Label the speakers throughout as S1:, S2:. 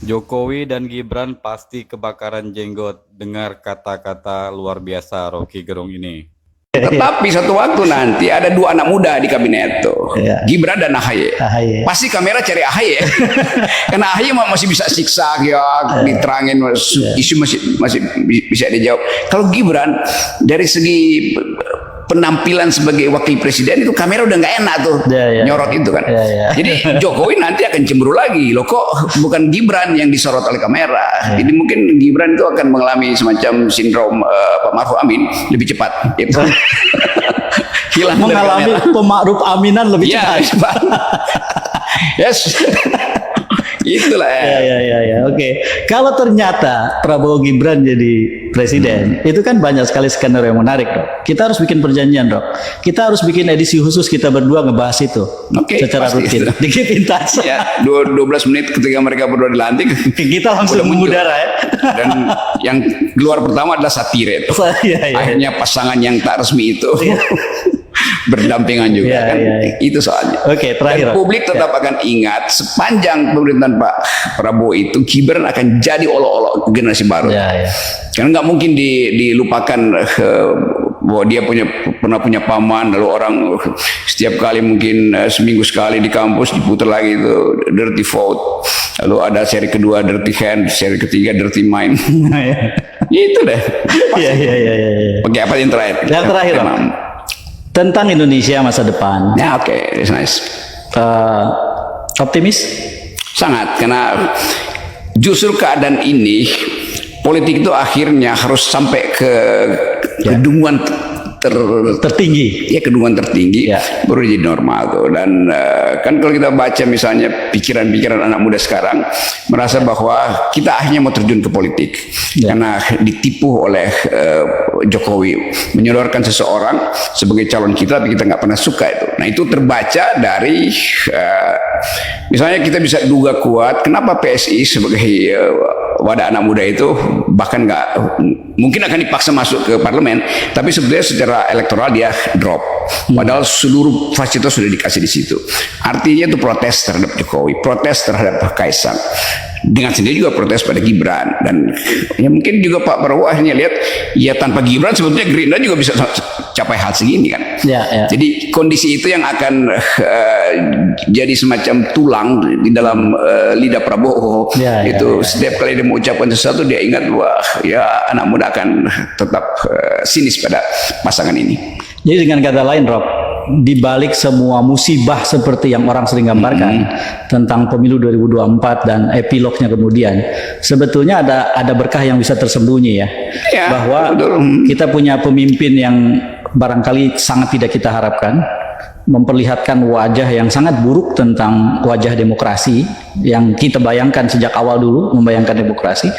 S1: Jokowi dan Gibran pasti kebakaran jenggot. Dengar kata-kata luar biasa Rocky Gerung ini.
S2: Tetapi satu waktu nanti ada dua anak muda di kabinet tuh,
S3: Iya.
S2: Gibran dan AHY.
S3: AHY.
S2: Pasti kamera cari AHY, karena AHY masih bisa siksa ya, diterangin isu masih bisa dijawab. Kalau Gibran dari segi penampilan sebagai wakil presiden itu kamera udah nggak enak tuh, nyorot itu kan. Jadi Jokowi nanti akan cemburu lagi, loh kok bukan Gibran yang disorot oleh kamera. Jadi mungkin Gibran itu akan mengalami semacam sindrom Pak Maruf Amin lebih cepat. Gitu. Hilang
S3: mengalami pemaruf aminan lebih cepat.
S2: Yes. Itulah
S3: ya. Oke. Kalau ternyata Prabowo Gibran jadi presiden, itu kan banyak sekali skenario yang menarik, Dok. Kita harus bikin perjanjian, Dok. Kita harus bikin edisi khusus kita berdua ngebahas itu secara rutin. Di Kipintas.
S2: Ya, 12 menit ketika mereka berdua dilantik,
S3: kita langsung mengudara ya.
S2: Dan yang keluar pertama adalah satire itu. Akhirnya pasangan yang tak resmi itu berdampingan juga kan. Itu soalnya.
S3: Oke, terakhir.
S2: Dan publik tetap akan ingat sepanjang pemerintahan Pak Prabowo itu Gibran akan jadi olok-olok generasi baru. Karena nggak mungkin dilupakan bahwa dia pernah punya paman, lalu orang setiap kali mungkin seminggu sekali di kampus diputar lagi itu Dirty Vote, lalu ada seri kedua Dirty Hand, seri ketiga Dirty Mind. Itu deh. Oke, apa yang terakhir?
S3: Yang terakhir tentang Indonesia masa depan.
S2: Ya, oke, it's nice.
S3: Optimis?
S2: Sangat, karena justru keadaan ini politik itu akhirnya harus sampai ke kedunguan tertinggi, ya kedunguan tertinggi, baru jadi normal tuh. Dan kan kalau kita baca misalnya pikiran-pikiran anak muda sekarang merasa bahwa kita akhirnya mau terjun ke politik karena ditipu oleh Jokowi menyodorkan seseorang sebagai calon kita, tapi kita nggak pernah suka itu. Nah itu terbaca dari misalnya kita bisa duga kuat kenapa PSI sebagai wadah anak muda itu bahkan nggak mungkin akan dipaksa masuk ke parlemen, tapi sebenarnya secara elektoral dia drop. Padahal seluruh fasilitas sudah dikasih di situ. Artinya itu protes terhadap Jokowi, protes terhadap Kaisang. Dengan sendiri juga protes pada Gibran, dan ya mungkin juga Pak Prabowo akhirnya lihat ya tanpa Gibran sebetulnya Gerindra juga bisa capai hal segini kan. Jadi kondisi itu yang akan jadi semacam tulang di dalam lidah Prabowo. Setiap kali dia mengucapkan sesuatu dia ingat wah ya anak muda akan tetap sinis pada pasangan ini.
S3: Jadi dengan kata lain, Rob, di balik semua musibah seperti yang orang sering gambarkan tentang pemilu 2024 dan epilognya kemudian, sebetulnya ada berkah yang bisa tersembunyi bahwa kita punya pemimpin yang barangkali sangat tidak kita harapkan, memperlihatkan wajah yang sangat buruk tentang wajah demokrasi yang kita bayangkan sejak awal dulu, membayangkan demokrasi,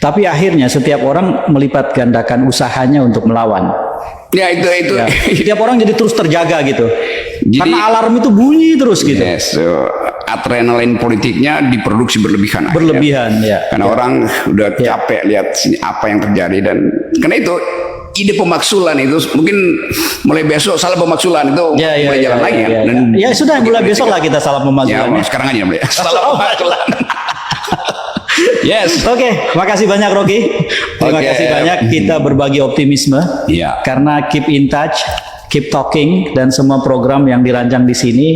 S3: tapi akhirnya setiap orang melipat gandakan usahanya untuk melawan. Setiap orang jadi terus terjaga gitu. Karena alarm itu bunyi terus gitu.
S2: Adrenalin politiknya diproduksi berlebihan. Karena orang udah capek lihat sini apa yang terjadi, dan karena itu ide pemaksulan itu mungkin mulai besok salah pemaksulan itu mulai jalan lagi kan.
S3: Ya sudah mulai besok lah kita salah pemaksulan.
S2: Sekarang aja mulai salah pemaksulan.
S3: Oke, makasih banyak Rocky. Terima kasih banyak, kita berbagi optimisme. Karena keep in touch, keep talking, dan semua program yang dirancang di sini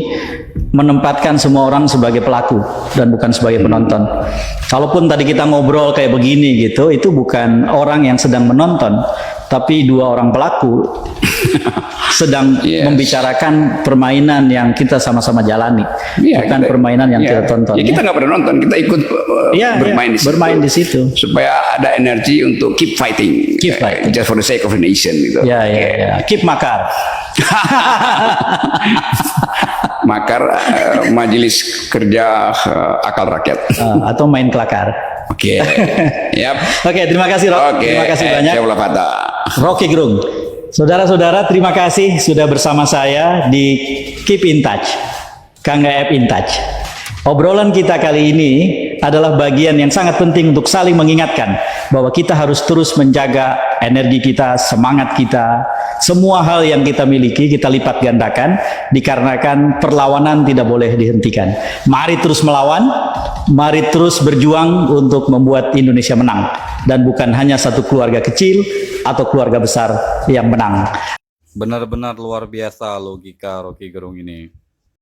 S3: menempatkan semua orang sebagai pelaku dan bukan sebagai penonton. Kalaupun tadi kita ngobrol kayak begini gitu, itu bukan orang yang sedang menonton, tapi dua orang pelaku sedang membicarakan permainan yang kita sama-sama jalani, bukan permainan yang kita tonton.
S2: Kita nggak pernah nonton, kita ikut bermain di situ supaya ada energi untuk keep fighting, just for the sake of the nation gitu.
S3: Keep makar.
S2: Makar Majelis Kerja Akal Rakyat
S3: atau main kelakar.
S2: Oke,
S3: terima kasih Rob. Terima kasih banyak. Rocky Gerung. Saudara-saudara, terima kasih sudah bersama saya di Keep in Touch, Kang Gaep in Touch. Obrolan kita kali ini adalah bagian yang sangat penting untuk saling mengingatkan bahwa kita harus terus menjaga energi kita, semangat kita, semua hal yang kita miliki kita lipat gandakan dikarenakan perlawanan tidak boleh dihentikan. Mari terus melawan, mari terus berjuang untuk membuat Indonesia menang dan bukan hanya satu keluarga kecil atau keluarga besar yang menang.
S1: Benar-benar luar biasa logika Rocky Gerung ini.